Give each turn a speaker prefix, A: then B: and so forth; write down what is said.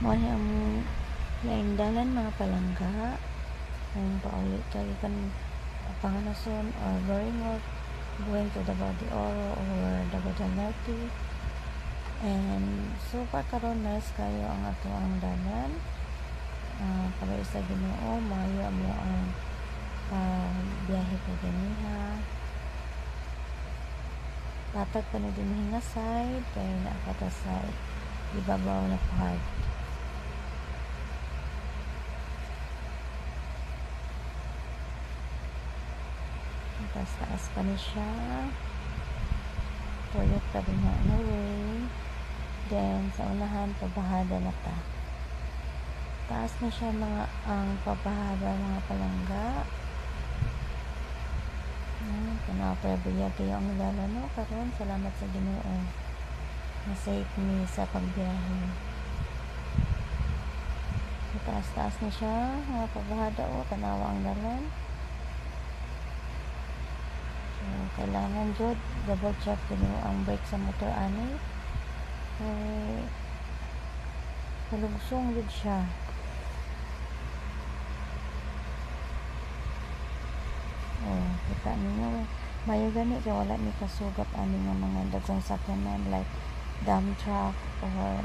A: Mo ni ang naindalan mga palangga kung paulit kayo kan Panganason or Boringog going to Davao de Oro or Davao del Norte. And so far karon nice kayo ang ato ang dalan. Para sa Ginoo maayo mo ang biyahe ko ganiha. Patag pa na din nga side kaya nakata sa ibabaw na part. Taas pa na siya. Tuyot pa rin na way. Then sa unahan pabahada na ta. Taas na siya mga ang pabahada mga palangga. Panapabiya kayo ang lalo no karon salamat sa Ginoo na safe me sa pagbiyahe. Taas na siya mga pabahada tanawa ang dalan. So, kailangan jud double check din ang brake sa motor ani. Malungsong jud siya. Kita ninyo mayo gani kay wala ni kasugat ani nga mga dagkong sakyanan like dump truck or